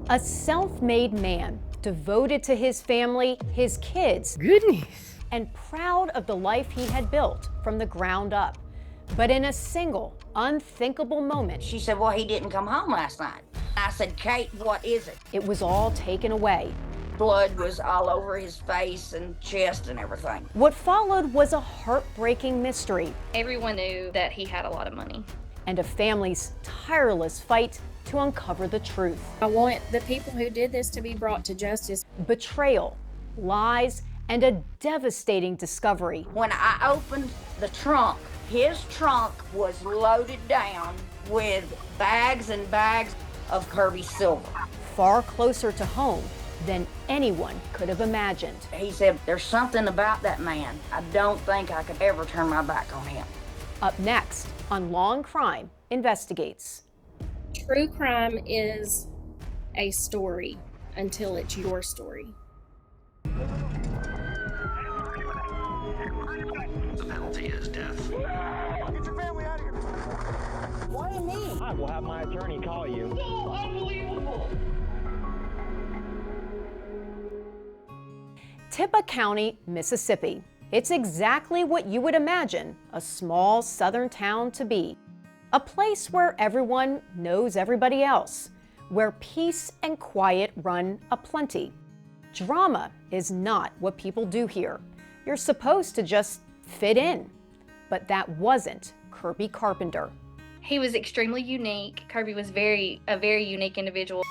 A self-made man, devoted to his family, his kids. Goodness. And proud of the life he had built from the ground up. But in a single, unthinkable moment, she said, well, he didn't come home last night. I said, Kate, what is it? It was all taken away. Blood was all over his face and chest and everything. What followed was a heartbreaking mystery. Everyone knew that he had a lot of money. And a family's tireless fight to uncover the truth. I want the people who did this to be brought to justice. Betrayal, lies, and a devastating discovery. When I opened the trunk, his trunk was loaded down with bags and bags of Kirby silver. Far closer to home than anyone could have imagined. He said, there's something about that man. I don't think I could ever turn my back on him. Up next on Law&Crime Investigates. True crime is a story until it's your story. The penalty is death. Get your family out of here. What do you mean? I will have my attorney call you. So unbelievable. Tippah County, Mississippi. It's exactly what you would imagine a small southern town to be. A place where everyone knows everybody else, where peace and quiet run aplenty. Drama is not what people do here. You're supposed to just fit in. But that wasn't Kirby Carpenter. He was extremely unique. Kirby was a very unique individual.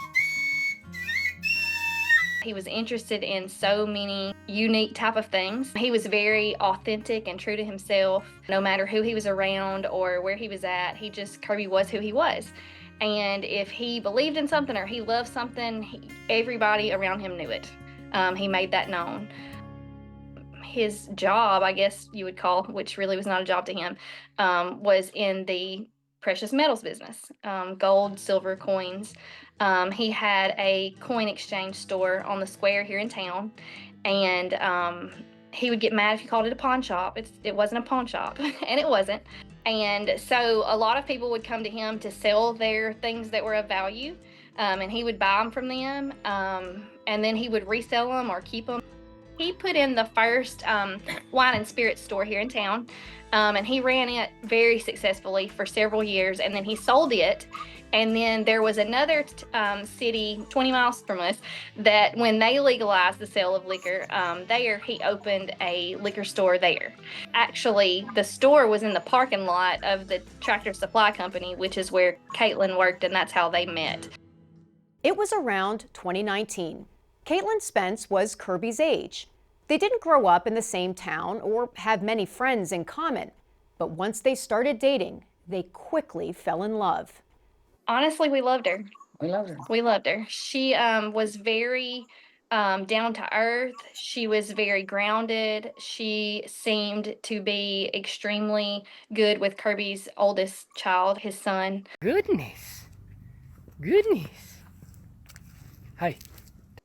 He was interested in so many unique type of things. He was very authentic and true to himself. No matter who he was around or where he was at, Kirby was who he was. And if he believed in something or he loved something, everybody around him knew it. He made that known. His job, I guess you would call, which really was not a job to him, was in the precious metals business, gold, silver, coins. He had a coin exchange store on the square here in town, and he would get mad if you called it a pawn shop. It wasn't a pawn shop, and it wasn't. And so a lot of people would come to him to sell their things that were of value, and he would buy them from them, and then he would resell them or keep them. He put in the first wine and spirits store here in town, and he ran it very successfully for several years, and then he sold it. And then there was another city 20 miles from us that when they legalized the sale of liquor there, he opened a liquor store there. Actually, the store was in the parking lot of the Tractor Supply Company, which is where Caitlyn worked, and that's how they met. It was around 2019. Caitlyn Spence was Kirby's age. They didn't grow up in the same town or have many friends in common, but once they started dating, they quickly fell in love. Honestly, we loved her. We loved her. We loved her. She was very down to earth. She was very grounded. She seemed to be extremely good with Kirby's oldest child, his son. Goodness. Hey.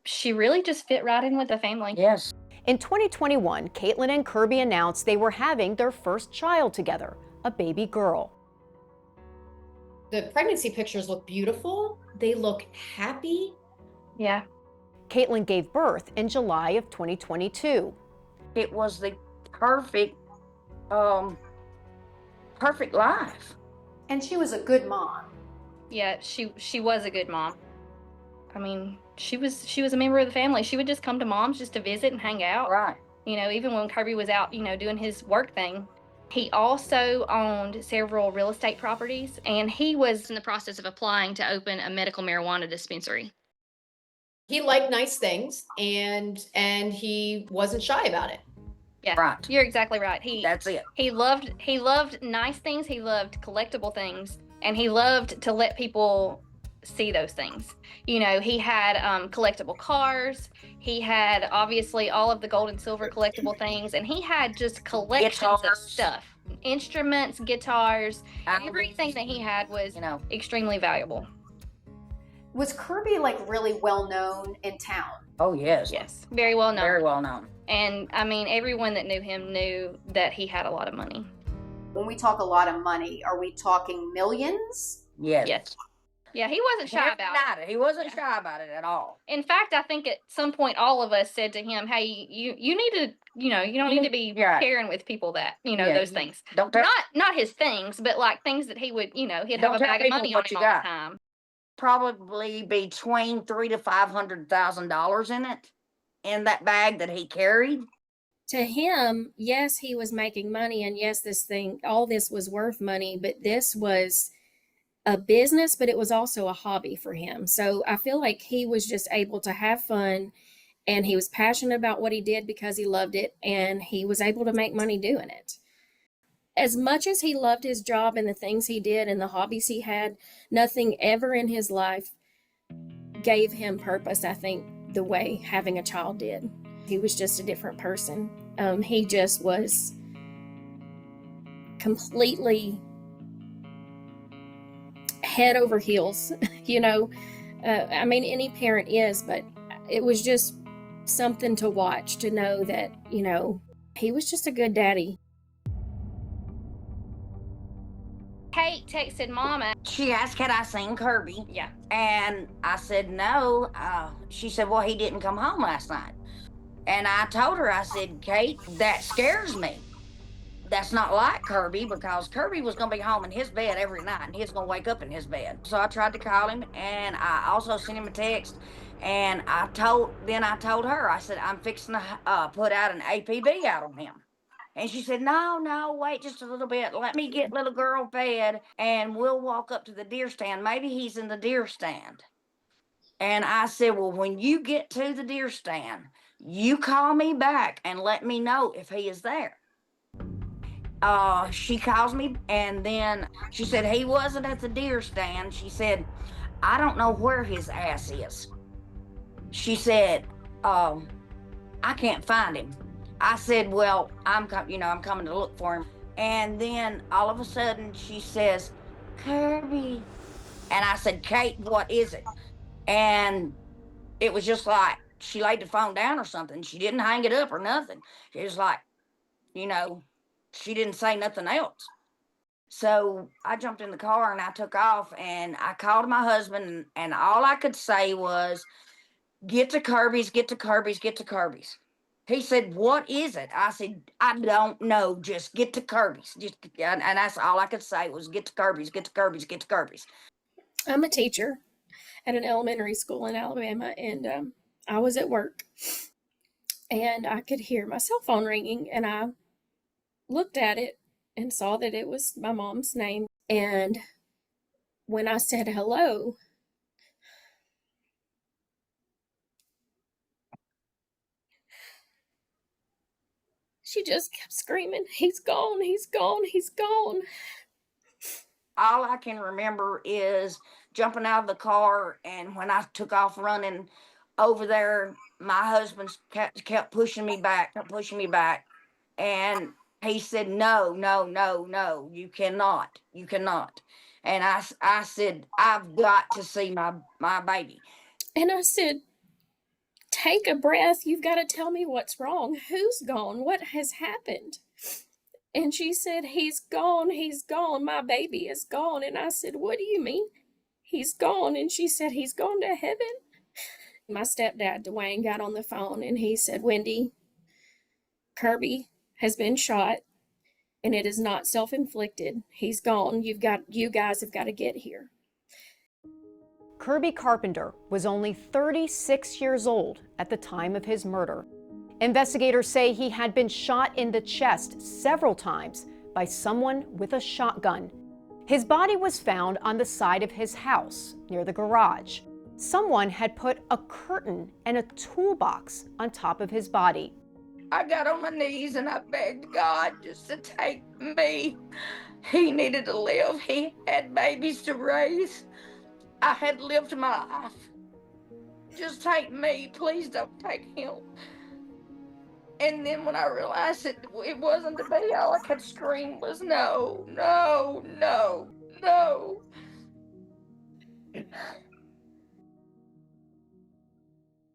She really just fit right in with the family. Yes. In 2021, Caitlyn and Kirby announced they were having their first child together, a baby girl. The pregnancy pictures look beautiful. They look happy. Yeah. Caitlyn gave birth in July of 2022. It was the perfect life. And she was a good mom. Yeah, she was a good mom. I mean, she was a member of the family. She would just come to mom's just to visit and hang out. Right. You know, even when Kirby was out, doing his work thing. He also owned several real estate properties, and he was in the process of applying to open a medical marijuana dispensary. He liked nice things, and he wasn't shy about it. Yeah, right. You're exactly right. That's it. He loved nice things. He loved collectible things, and he loved to let people see those things. He had collectible cars. He had obviously all of the gold and silver collectible things, and he had just collections of stuff, instruments, guitars, everything that he had was extremely valuable. Was Kirby really well known in town? Oh yes. Yes, very well known. Very well known. And I mean, everyone that knew him knew that he had a lot of money. When we talk a lot of money, are we talking millions? Yes. Yes. Yeah, he wasn't shy Never about denied it. He wasn't Yeah. shy about it at all. In fact, I think at some point all of us said to him, "Hey, you need to, you don't need to be Right. sharing with people that, Yeah, those things. Don't tell, Not his things, but like things that he would, he'd have Don't a tell bag of people money on what him you all the got. time." probably between $300,000 to $500,000 in it, in that bag that he carried. To him, yes, he was making money, and yes, all this was worth money, but this was a business, but it was also a hobby for him. So I feel like he was just able to have fun, and he was passionate about what he did because he loved it, and he was able to make money doing it. As much as he loved his job and the things he did and the hobbies he had, nothing ever in his life gave him purpose, I think, the way having a child did. He was just a different person. He just was completely head over heels, I mean, any parent is, but it was just something to watch, to know that, he was just a good daddy. Kate texted Mama. She asked, had I seen Kirby? Yeah. And I said, no. She said, well, he didn't come home last night. And I told her, I said, Kate, that scares me. That's not like Kirby, because Kirby was going to be home in his bed every night, and he was going to wake up in his bed. So I tried to call him, and I also sent him a text. And I told her, I said, I'm fixing to put out an APB out on him. And she said, no, wait just a little bit. Let me get little girl fed, and we'll walk up to the deer stand. Maybe he's in the deer stand. And I said, well, when you get to the deer stand, you call me back and let me know if he is there. She calls me, and then she said, he wasn't at the deer stand. She said, I don't know where his ass is. She said, I can't find him. I said, well, I'm coming to look for him. And then all of a sudden she says, Kirby. And I said, Kate, what is it? And it was just like she laid the phone down or something. She didn't hang it up or nothing. It was like, she didn't say nothing else. So I jumped in the car and I took off, and I called my husband, and all I could say was, get to Kirby's, get to Kirby's, get to Kirby's. He said, what is it? I said, I don't know. Just get to Kirby's. And that's all I could say was, get to Kirby's, get to Kirby's, get to Kirby's. I'm a teacher at an elementary school in Alabama, and I was at work, and I could hear my cell phone ringing, and I looked at it and saw that it was my mom's name. And when I said hello, she just kept screaming, he's gone, he's gone, he's gone. All I can remember is jumping out of the car, and when I took off running over there, my husband kept pushing me back, and he said, no, you cannot. And I said, I've got to see my baby. And I said, take a breath, you've got to tell me what's wrong. Who's gone? What has happened? And she said, he's gone, my baby is gone. And I said, what do you mean he's gone? And she said, he's gone to heaven. My stepdad, Dwayne, got on the phone, and he said, Wendy, Kirby has been shot, and it is not self-inflicted. He's gone. You guys have got to get here. Kirby Carpenter was only 36 years old at the time of his murder. Investigators say he had been shot in the chest several times by someone with a shotgun. His body was found on the side of his house near the garage. Someone had put a curtain and a toolbox on top of his body. I got on my knees and I begged God just to take me. He needed to live. He had babies to raise. I had lived my life. Just take me. Please don't take him. And then when I realized it wasn't to be, all I could scream was, no.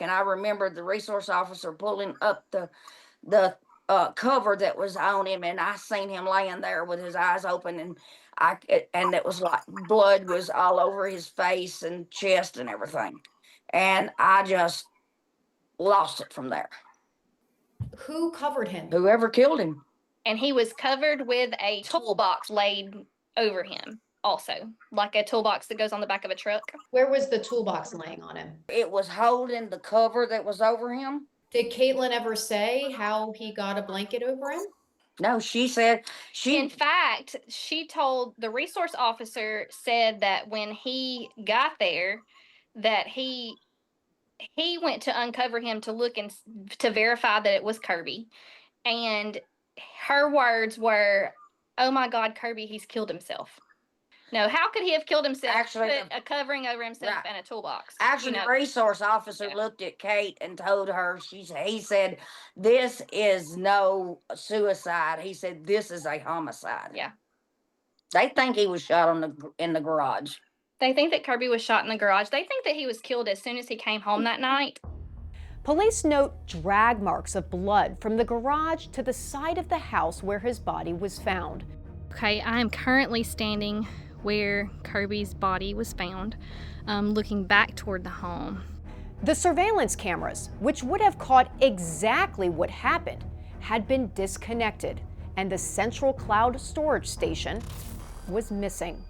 And I remember the resource officer pulling up the cover that was on him, and I seen him laying there with his eyes open, and and it was like blood was all over his face and chest and everything, and I just lost it from there. Who covered him? Whoever killed him. And he was covered with a toolbox laid over him, also, like a toolbox that goes on the back of a truck. Where was the toolbox laying on him? It was holding the cover that was over him. Did Caitlyn ever say how he got a blanket over him? No, she said In fact, she told the resource officer said that when he got there, that he went to uncover him to look and to verify that it was Kirby. And her words were, "Oh my God, Kirby, he's killed himself." No, how could he have killed himself? Actually, put a covering over himself right. and a toolbox. Actually, the resource officer looked at Kate and told her, he said, "This is no suicide." He said, "This is a homicide." Yeah. They think he was shot in the garage. They think that Kirby was shot in the garage. They think that he was killed as soon as he came home that night. Police note drag marks of blood from the garage to the side of the house where his body was found. Okay, I am currently standing where Kirby's body was found, looking back toward the home. The surveillance cameras, which would have caught exactly what happened, had been disconnected, and the central cloud storage station was missing.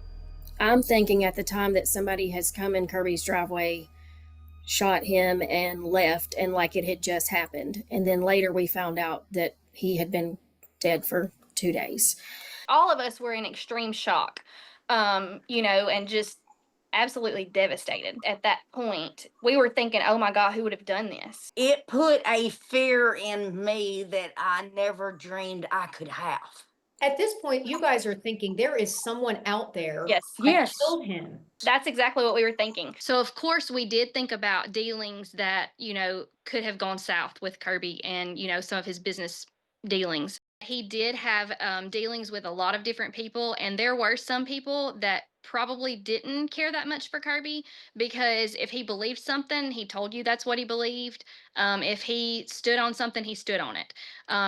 I'm thinking at the time that somebody has come in Kirby's driveway, shot him, and left, and like it had just happened. And then later we found out that he had been dead for 2 days. All of us were in extreme shock, and just absolutely devastated. At that point, we were thinking, oh my God, who would have done this? It put a fear in me that I never dreamed I could have. At this point, you guys are thinking there is someone out there Yes. that killed him. That's exactly what we were thinking. So of course we did think about dealings that, could have gone south with Kirby and, some of his business dealings. He did have dealings with a lot of different people, and there were some people that probably didn't care that much for Kirby, because if he believed something, he told you that's what he believed. If he stood on something, he stood on it.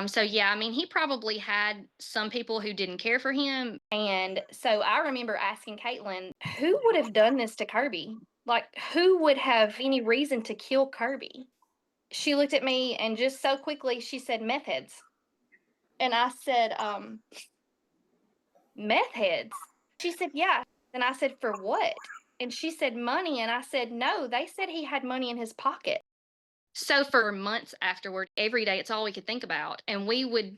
So yeah, I mean, he probably had some people who didn't care for him. And so I remember asking Caitlyn, who would have done this to Kirby? Like, who would have any reason to kill Kirby? She looked at me and just so quickly, she said, meth heads. And I said, meth heads? She said, yeah. And I said, for what? And she said, money. And I said, no, they said he had money in his pocket. So for months afterward, every day, it's all we could think about. And we would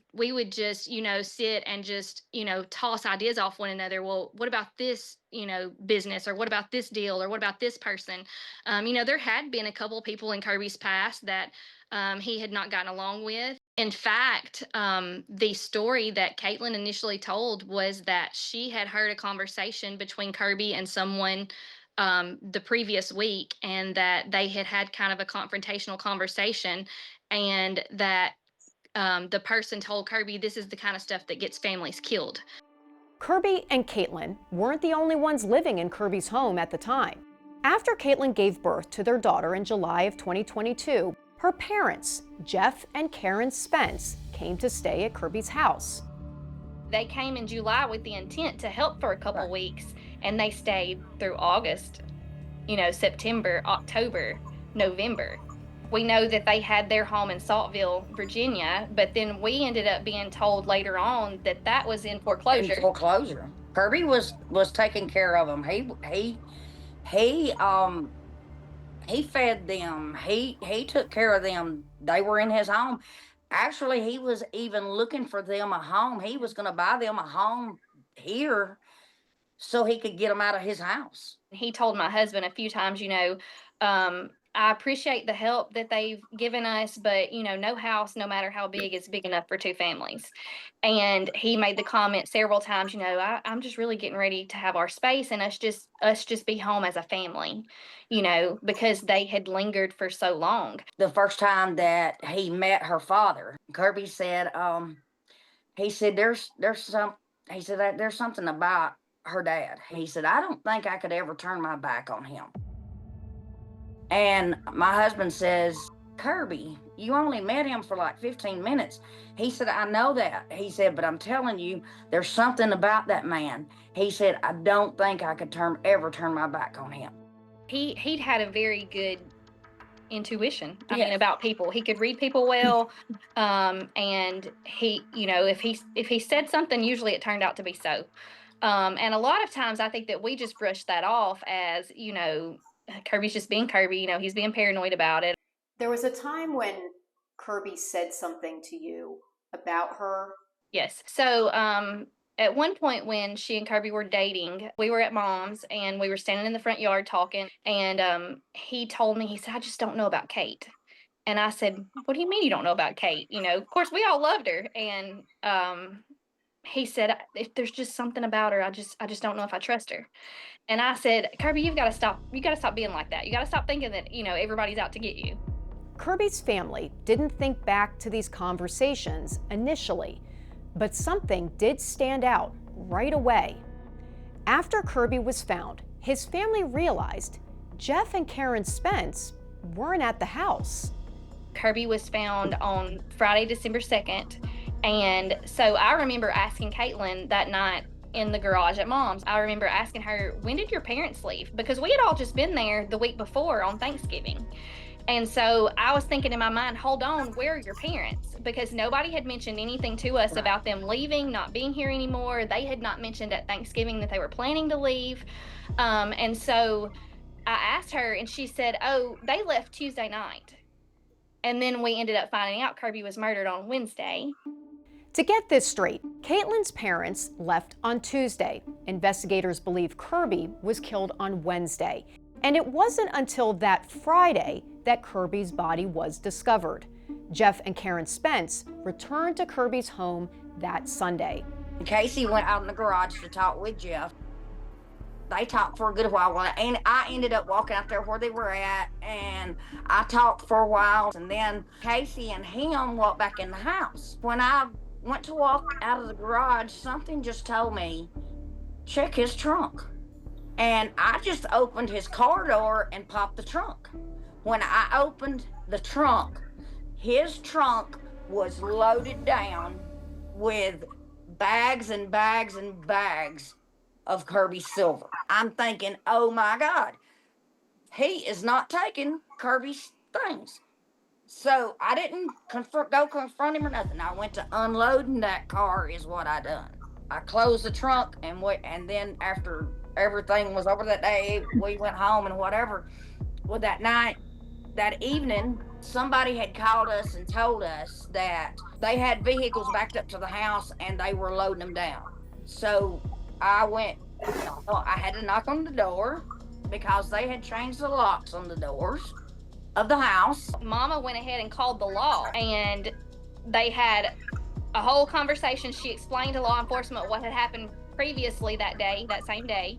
just, sit and just, toss ideas off one another. Well, what about this, business, or what about this deal, or what about this person? There had been a couple people in Kirby's past that he had not gotten along with. In fact, the story that Caitlyn initially told was that she had heard a conversation between Kirby and someone the previous week, and that they had had kind of a confrontational conversation, and that the person told Kirby, this is the kind of stuff that gets families killed. Kirby and Caitlyn weren't the only ones living in Kirby's home at the time. After Caitlyn gave birth to their daughter in July of 2022, her parents, Jeff and Karen Spence, came to stay at Kirby's house. They came in July with the intent to help for a couple weeks, and they stayed through August, September, October, November. We know that they had their home in Saltville, Virginia, but then we ended up being told later on that that was in foreclosure. In foreclosure. Kirby was taking care of them. He fed them. He took care of them. They were in his home. Actually, he was even looking for them a home. He was going to buy them a home here so he could get them out of his house. He told my husband a few times, I appreciate the help that they've given us, but, no house, no matter how big, is big enough for two families. And he made the comment several times, I'm just really getting ready to have our space and us just be home as a family, because they had lingered for so long. The first time that he met her father, Kirby said, there's something about her dad. He said, I don't think I could ever turn my back on him. And my husband says, Kirby, You only met him for like 15 minutes. He said, I know that. He said, but I'm telling you, there's something about that man. He said, I don't think I could ever turn my back on him. He'd had a very good intuition, I Yes. mean, about people. He could read people well. And he, you know, if he said something, usually it turned out to be so. And a lot of times I think that we just brush that off as, you know, Kirby's just being Kirby, you know, he's being paranoid about it. There was a time when Kirby said something to you about her. Yes. So, at one point when she and Kirby were dating, we were at Mom's and we were standing in the front yard talking. And he told me, he said, I just don't know about Kate. And I said, what do you mean you don't know about Kate? You know, of course we all loved her. And he said, if there's just something about her, I just don't know if I trust her. And I said, Kirby, you got to stop being like that. You got to stop thinking that, you know, everybody's out to get you. Kirby's family didn't think back to these conversations initially, but something did stand out right away. After Kirby was found, his family realized Jeff and Karen Spence weren't at the house. Kirby was found on Friday, December 2nd. And so I remember asking Caitlyn that night in the garage at Mom's, I remember asking her, when did your parents leave? Because we had all just been there the week before on Thanksgiving. And so I was thinking in my mind, hold on, where are your parents? Because nobody had mentioned anything to us about them leaving, not being here anymore. They had not mentioned at Thanksgiving that they were planning to leave. And so I asked her and she said, oh, they left Tuesday night. And then we ended up finding out Kirby was murdered on Wednesday. To get this straight, Caitlyn's parents left on Tuesday. Investigators believe Kirby was killed on Wednesday. And it wasn't until that Friday that Kirby's body was discovered. Jeff and Karen Spence returned to Kirby's home that Sunday. Casey went out in the garage to talk with Jeff. They talked for a good while, and I ended up walking out there where they were at, and I talked for a while, and then Casey and him walked back in the house. When I went to walk out of the garage, something just told me, check his trunk. And I just opened his car door and popped the trunk. When I opened the trunk, his trunk was loaded down with bags and bags and bags of Kirby's silver. I'm thinking, oh my God, he is not taking Kirby's things. So I didn't go confront him or nothing. I went to unloading that car is what I done. I closed the trunk and then after everything was over that day, we went home and whatever. Well, that evening, somebody had called us and told us that they had vehicles backed up to the house and they were loading them down. So I went, I had to knock on the door because they had changed the locks on the doors of the house. Mama went ahead and called the law, and they had a whole conversation. She explained to law enforcement what had happened previously that same day.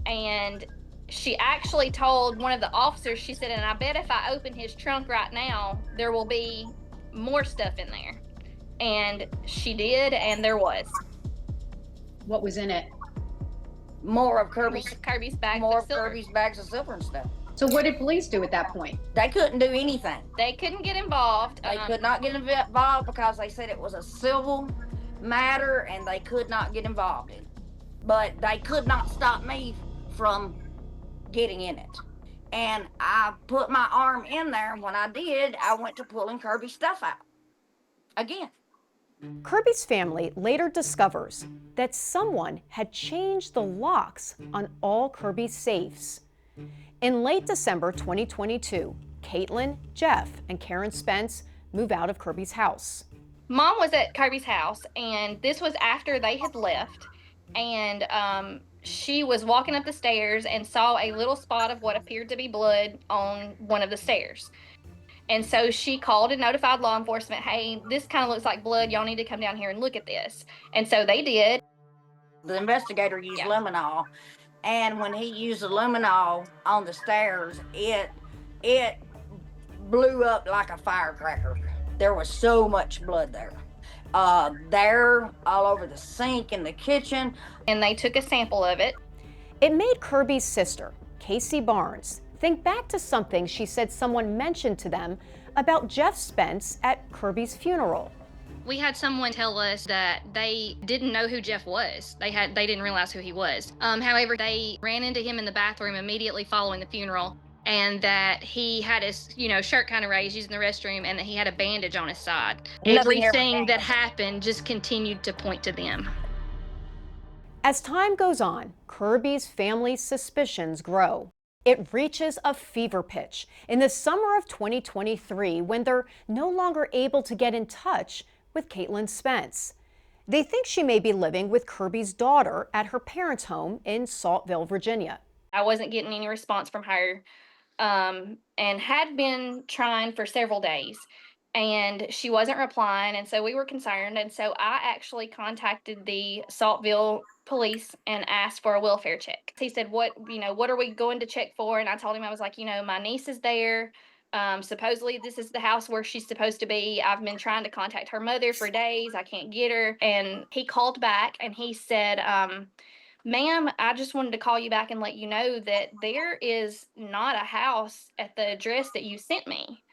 And she actually told one of the officers, she said, and I bet if I open his trunk right now, there will be more stuff in there. And she did, and there was. What was in it? More of Kirby's bags more of of silver. Kirby's bags of silver and stuff. So what did police do at that point? They couldn't do anything. They couldn't get involved. They could not get involved because they said it was a civil matter and they could not get involved in it. But they could not stop me from getting in it. And I put my arm in there, and when I did, I went to pulling Kirby's stuff out again. Kirby's family later discovers that someone had changed the locks on all Kirby's safes. In late December 2022, Caitlyn, Jeff, and Karen Spence move out of Kirby's house. Mom was at Kirby's house, and this was after they had left. And she was walking up the stairs and saw a little spot of what appeared to be blood on one of the stairs. And so she called and notified law enforcement, hey, this kind of looks like blood. Y'all need to come down here and look at this. And so they did. The investigator used luminol, and when he used the luminol on the stairs, it blew up like a firecracker. There was so much blood there. There, all over the sink in the kitchen. And they took a sample of it. It made Kirby's sister, Casey Barnes, think back to something she said someone mentioned to them about Jeff Spence at Kirby's funeral. We had someone tell us that they didn't know who Jeff was. They didn't realize who he was. However, they ran into him in the bathroom immediately following the funeral, and that he had his, shirt kind of raised using the restroom, and that he had a bandage on his side. Everything that happened just continued to point to them. As time goes on, Kirby's family's suspicions grow. It reaches a fever pitch in the summer of 2023 when they're no longer able to get in touch with Caitlyn Spence. They think she may be living with Kirby's daughter at her parents' home in Saltville, Virginia. I wasn't getting any response from her, and had been trying for several days, and she wasn't replying, and so we were concerned, and so I actually contacted the Saltville police and asked for a welfare check. He said, what are we going to check for? And I told him, I was like, my niece is there. Supposedly this is the house where she's supposed to be. I've been trying to contact her mother for days. I can't get her. And he called back and he said, ma'am, I just wanted to call you back and let you know that there is not a house at the address that you sent me.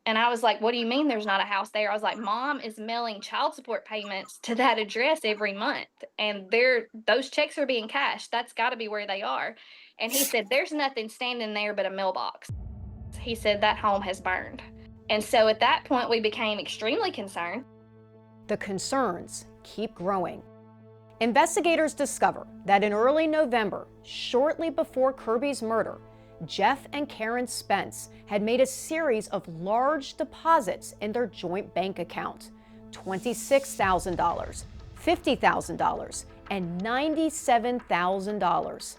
And I was like, what do you mean there's not a house there? I was like, Mom is mailing child support payments to that address every month. And those checks are being cashed. That's got to be where they are. And he said, there's nothing standing there but a mailbox. He said that home has burned. And so at that point, we became extremely concerned. The concerns keep growing. Investigators discover that in early November, shortly before Kirby's murder, Jeff and Karen Spence had made a series of large deposits in their joint bank account: $26,000, $50,000, and $97,000.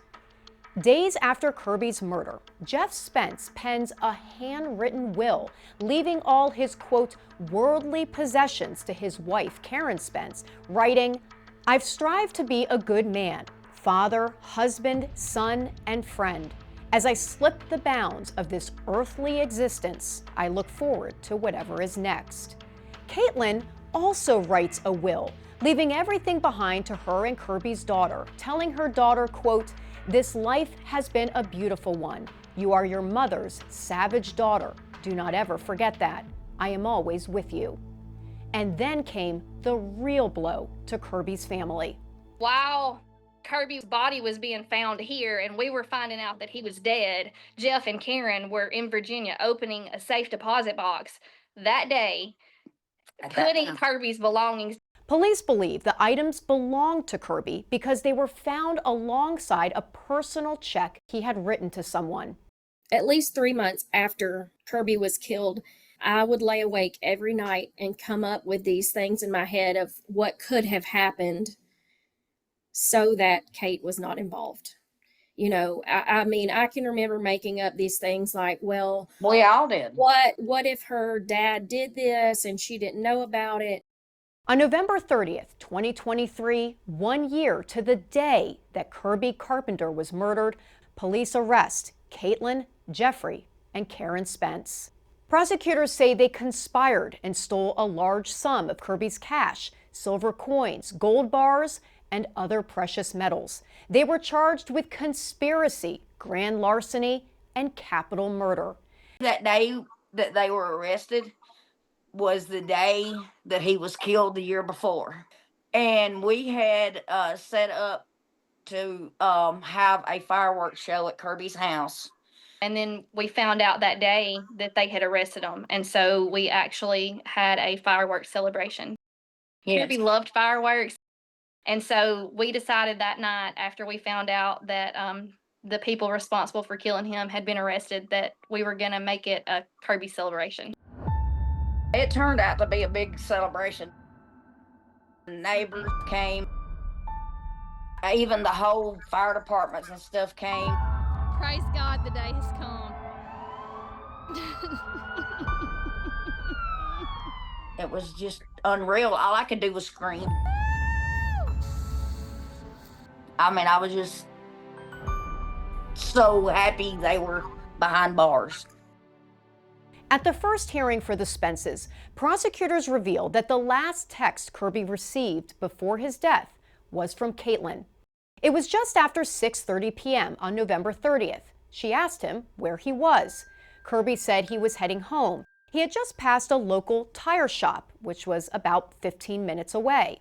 Days after Kirby's murder, Jeff Spence pens a handwritten will, leaving all his, quote, worldly possessions to his wife, Karen Spence, writing, "I've strived to be a good man, father, husband, son, and friend. As I slip the bounds of this earthly existence, I look forward to whatever is next." Caitlyn also writes a will, leaving everything behind to her and Kirby's daughter, telling her daughter, quote, "This life has been a beautiful one. You are your mother's savage daughter. Do not ever forget that. I am always with you." And then came the real blow to Kirby's family. While Kirby's body was being found here and we were finding out that he was dead, Jeff and Karen were in Virginia opening a safe deposit box that day, putting Kirby's belongings. Police believe the items belonged to Kirby because they were found alongside a personal check he had written to someone. At least 3 months after Kirby was killed, I would lay awake every night and come up with these things in my head of what could have happened so that Kate was not involved. I mean, I can remember making up these things like, well, we all did. What if her dad did this and she didn't know about it? On November 30th, 2023, 1 year to the day that Kirby Carpenter was murdered, police arrest Caitlyn, Jeffrey, and Karen Spence. Prosecutors say they conspired and stole a large sum of Kirby's cash, silver coins, gold bars, and other precious metals. They were charged with conspiracy, grand larceny, and capital murder. That day that they were arrested was the day that he was killed the year before. And we had set up to have a fireworks show at Kirby's house. And then we found out that day that they had arrested him. And so we actually had a fireworks celebration. Yes. Kirby loved fireworks. And so we decided that night, after we found out that the people responsible for killing him had been arrested, that we were going to make it a Kirby celebration. It turned out to be a big celebration. Neighbors came. Even the whole fire departments and stuff came. Praise God, the day has come. It was just unreal. All I could do was scream. I mean, I was just so happy they were behind bars. At the first hearing for the Spences, prosecutors revealed that the last text Kirby received before his death was from Caitlyn. It was just after 6:30 p.m. on November 30th. She asked him where he was. Kirby said he was heading home. He had just passed a local tire shop, which was about 15 minutes away.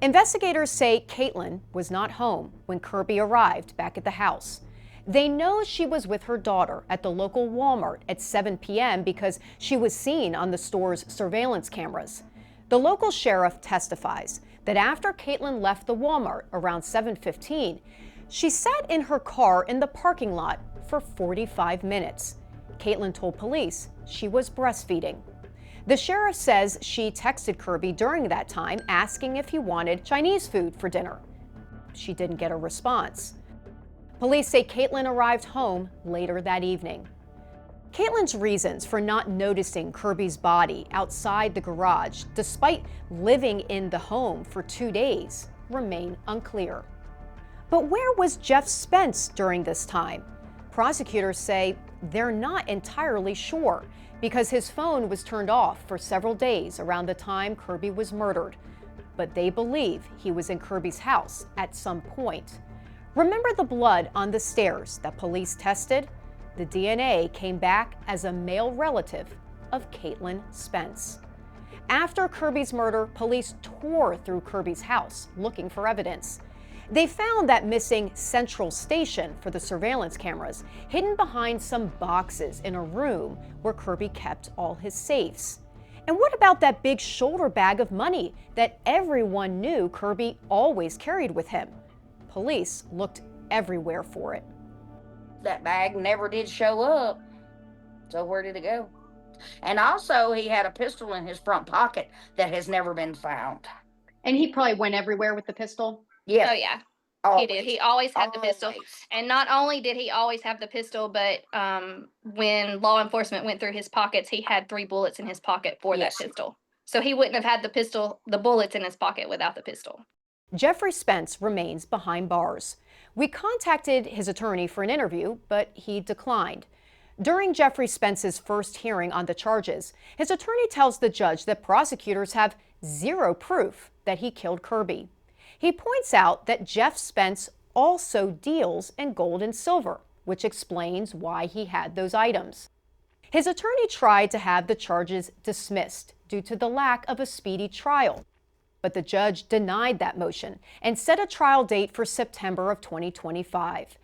Investigators say Caitlyn was not home when Kirby arrived back at the house. They know she was with her daughter at the local Walmart at 7 p.m. because she was seen on the store's surveillance cameras. The local sheriff testifies that after Caitlyn left the Walmart around 7:15, she sat in her car in the parking lot for 45 minutes. Caitlyn told police she was breastfeeding. The sheriff says she texted Kirby during that time asking if he wanted Chinese food for dinner. She didn't get a response. Police say Caitlyn arrived home later that evening. Caitlyn's reasons for not noticing Kirby's body outside the garage, despite living in the home for 2 days, remain unclear. But where was Jeff Spence during this time? Prosecutors say they're not entirely sure because his phone was turned off for several days around the time Kirby was murdered. But they believe he was in Kirby's house at some point. Remember the blood on the stairs that police tested? The DNA came back as a male relative of Caitlyn Spence. After Kirby's murder, police tore through Kirby's house looking for evidence. They found that missing central station for the surveillance cameras hidden behind some boxes in a room where Kirby kept all his safes. And what about that big shoulder bag of money that everyone knew Kirby always carried with him? Police looked everywhere for it. That bag never did show up. So where did it go? And also, he had a pistol in his front pocket that has never been found. And he probably went everywhere with the pistol. Yes. Oh, yeah. Always. He did. He always had the pistol. Always. And not only did he always have the pistol, but when law enforcement went through his pockets, he had 3 bullets in his pocket for Yes. that pistol. So he wouldn't have had the bullets in his pocket without the pistol. Jeffrey Spence remains behind bars. We contacted his attorney for an interview, but he declined. During Jeffrey Spence's first hearing on the charges, his attorney tells the judge that prosecutors have zero proof that he killed Kirby. He points out that Jeff Spence also deals in gold and silver, which explains why he had those items. His attorney tried to have the charges dismissed due to the lack of a speedy trial, but the judge denied that motion and set a trial date for September of 2025.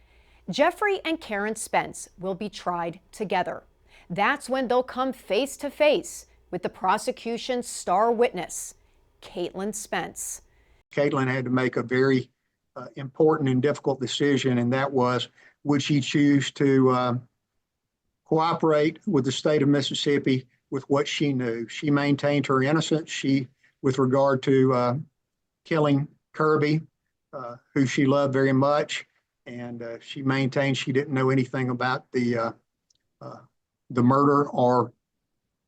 Jeffrey and Karen Spence will be tried together. That's when they'll come face to face with the prosecution's star witness, Caitlyn Spence. Caitlyn had to make a very important and difficult decision, and that was, would she choose to cooperate with the state of Mississippi with what she knew? She maintained her innocence. With regard to killing Kirby, who she loved very much, and she maintained she didn't know anything about the murder or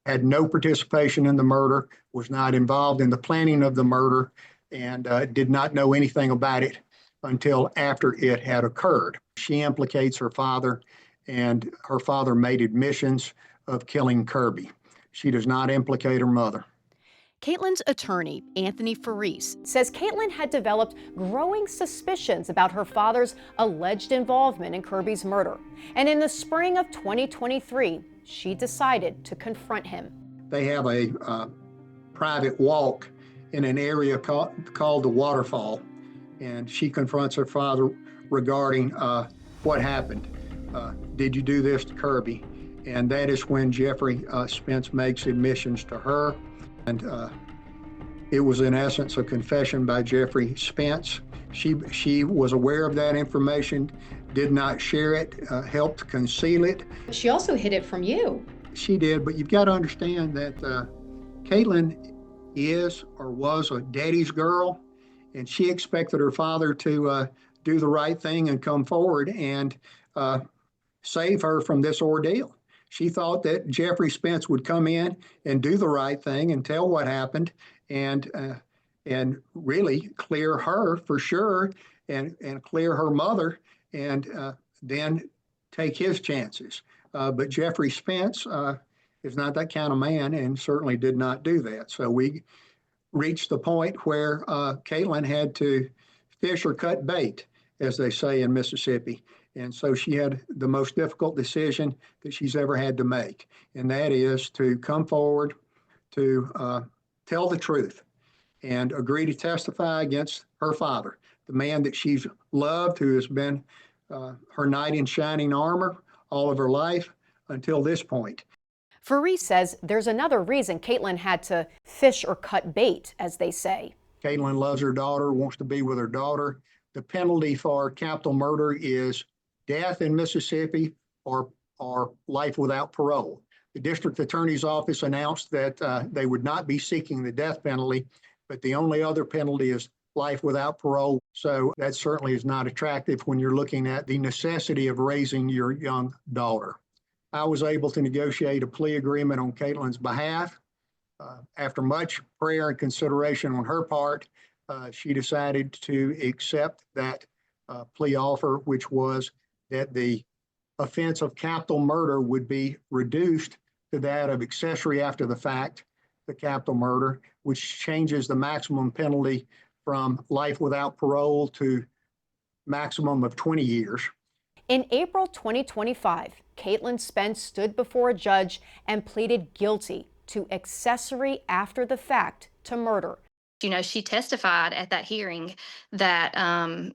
had no participation in the murder, was not involved in the planning of the murder, and did not know anything about it until after it had occurred. She implicates her father, and her father made admissions of killing Kirby. She does not implicate her mother. Caitlyn's attorney, Anthony Faris, says Caitlyn had developed growing suspicions about her father's alleged involvement in Kirby's murder. And in the spring of 2023, she decided to confront him. They have a private walk in an area called the Waterfall, and she confronts her father regarding what happened. Did you do this to Kirby? And that is when Jeffrey Spence makes admissions to her. And it was in essence a confession by Jeffrey Spence. She was aware of that information, did not share it, helped conceal it. She also hid it from you. She did, but you've got to understand that Caitlyn is or was a daddy's girl, and she expected her father to do the right thing and come forward and save her from this ordeal. She thought that Jeffrey Spence would come in and do the right thing and tell what happened and really clear her for sure and clear her mother and then take his chances. But Jeffrey Spence is not that kind of man and certainly did not do that. So we reached the point where Caitlyn had to fish or cut bait, as they say in Mississippi. And so she had the most difficult decision that she's ever had to make. And that is to come forward to tell the truth and agree to testify against her father, the man that she's loved, who has been her knight in shining armor all of her life until this point. Faree says there's another reason Caitlyn had to fish or cut bait, as they say. Caitlyn loves her daughter, wants to be with her daughter. The penalty for capital murder is death in Mississippi or life without parole. The district attorney's office announced that they would not be seeking the death penalty, but the only other penalty is life without parole. So that certainly is not attractive when you're looking at the necessity of raising your young daughter. I was able to negotiate a plea agreement on Caitlyn's behalf. After much prayer and consideration on her part, she decided to accept that plea offer, which was that the offense of capital murder would be reduced to that of accessory after the fact, the capital murder, which changes the maximum penalty from life without parole to maximum of 20 years. In April 2025, Caitlyn Spence stood before a judge and pleaded guilty to accessory after the fact to murder. You know, she testified at that hearing that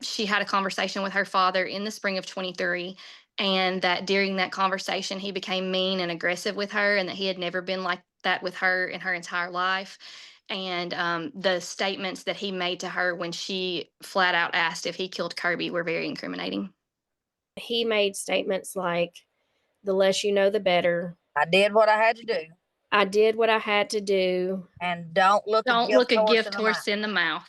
she had a conversation with her father in the spring of 23, and that during that conversation, he became mean and aggressive with her, and that he had never been like that with her in her entire life. And the statements that he made to her when she flat out asked if he killed Kirby were very incriminating. He made statements like, the less you know, the better. I did what I had to do. I did what I had to do. And don't look Don't a look a gift gift horse horse in the mouth.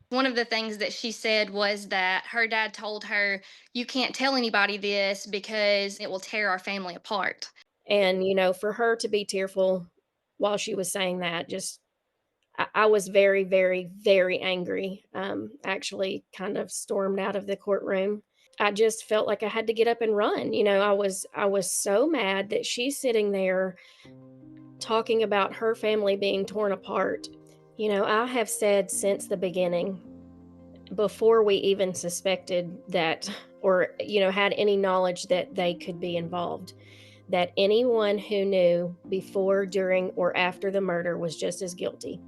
One of the things that she said was that her dad told her, you can't tell anybody this because it will tear our family apart. And, you know, for her to be tearful while she was saying that, just, I was very, very, very angry. Actually kind of stormed out of the courtroom. I just felt like I had to get up and run. You know, I was so mad that she's sitting there talking about her family being torn apart. You know, I have said since the beginning, before we even suspected that, or, you know, had any knowledge that they could be involved, that anyone who knew before, during, or after the murder was just as guilty.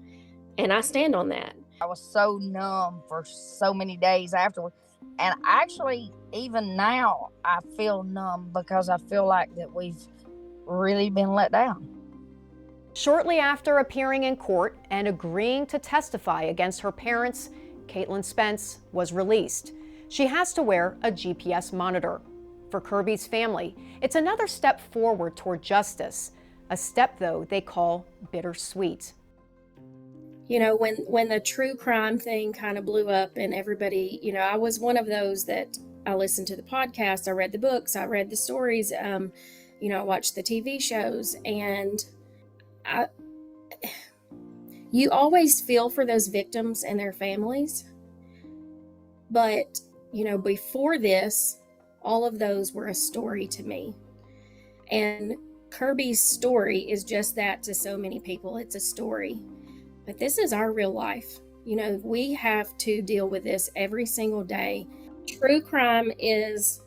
And I stand on that. I was so numb for so many days afterwards. And actually, even now, I feel numb because I feel like that we've really been let down. Shortly after appearing in court and agreeing to testify against her parents, Caitlyn Spence was released. She has to wear a GPS monitor. For Kirby's family, it's another step forward toward justice, a step, though, they call bittersweet. You know, when the true crime thing kind of blew up and everybody, you know, I was one of those that I listened to the podcast, I read the books, I read the stories, you know, I watched the TV shows, and you always feel for those victims and their families. But, you know, before this, all of those were a story to me. And Kirby's story is just that to so many people. It's a story. But this is our real life. You know, we have to deal with this every single day. True crime is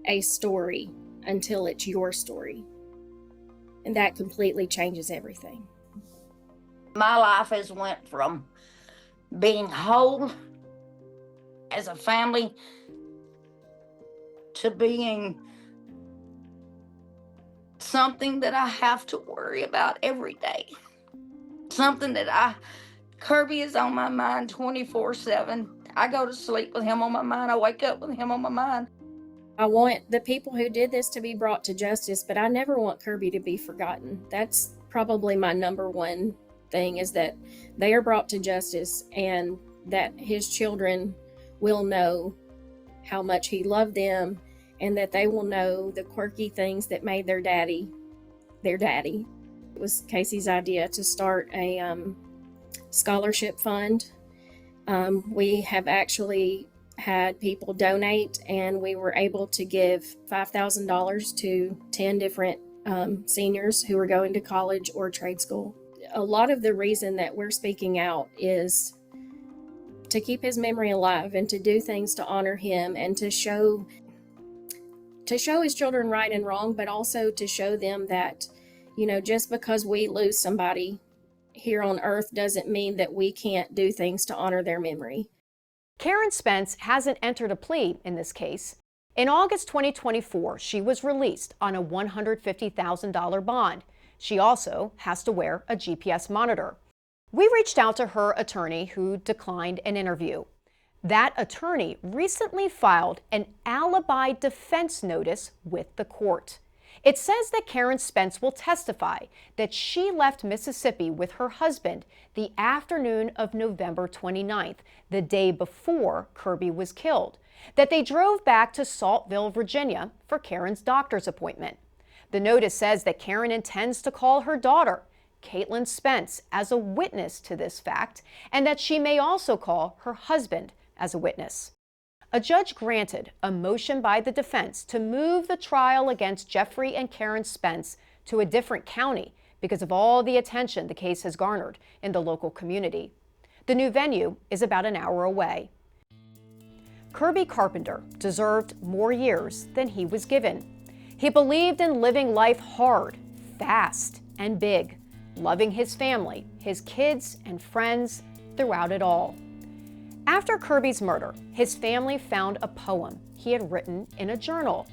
a story until it's your story. And that completely changes everything. My life has went from being whole as a family to being something that I have to worry about every day. Something that Kirby is on my mind 24/7. I go to sleep with him on my mind. I wake up with him on my mind. I want the people who did this to be brought to justice, but I never want Kirby to be forgotten. That's probably my number one thing, is that they are brought to justice and that his children will know how much he loved them, and that they will know the quirky things that made their daddy their daddy. It was Casey's idea to start a scholarship fund. We have actually had people donate, and we were able to give $5,000 to 10 different seniors who are going to college or trade school. A lot of the reason that we're speaking out is to keep his memory alive and to do things to honor him and to show to show his children right and wrong, but also to show them that, you know, just because we lose somebody here on earth doesn't mean that we can't do things to honor their memory. Karen Spence hasn't entered a plea in this case. In August 2024, she was released on a $150,000 bond. She also has to wear a GPS monitor. We reached out to her attorney, who declined an interview. That attorney recently filed an alibi defense notice with the court. It says that Karen Spence will testify that she left Mississippi with her husband the afternoon of November 29th, the day before Kirby was killed, that they drove back to Saltville, Virginia for Karen's doctor's appointment. The notice says that Karen intends to call her daughter, Caitlyn Spence, as a witness to this fact, and that she may also call her husband as a witness. A judge granted a motion by the defense to move the trial against Jeffrey and Karen Spence to a different county because of all the attention the case has garnered in the local community. The new venue is about an hour away. Kirby Carpenter deserved more years than he was given. He believed in living life hard, fast, and big, loving his family, his kids, and friends throughout it all. After Kirby's murder, his family found a poem he had written in a journal.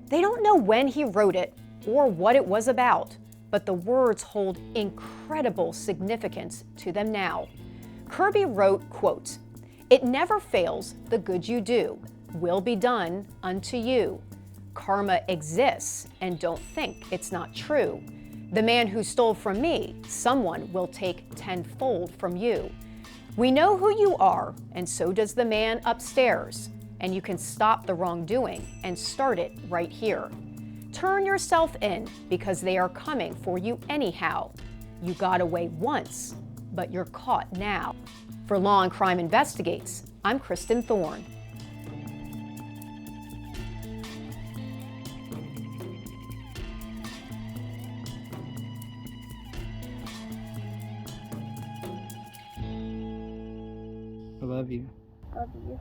They don't know when he wrote it or what it was about, but the words hold incredible significance to them now. Kirby wrote, quote, "It never fails, the good you do will be done unto you. Karma exists, and don't think it's not true. The man who stole from me, someone will take tenfold from you. We know who you are, and so does the man upstairs, and you can stop the wrongdoing and start it right here. Turn yourself in, because they are coming for you anyhow. You got away once, but you're caught now." For Law&Crime Investigates, I'm Kristin Thorne. I love you. Love you.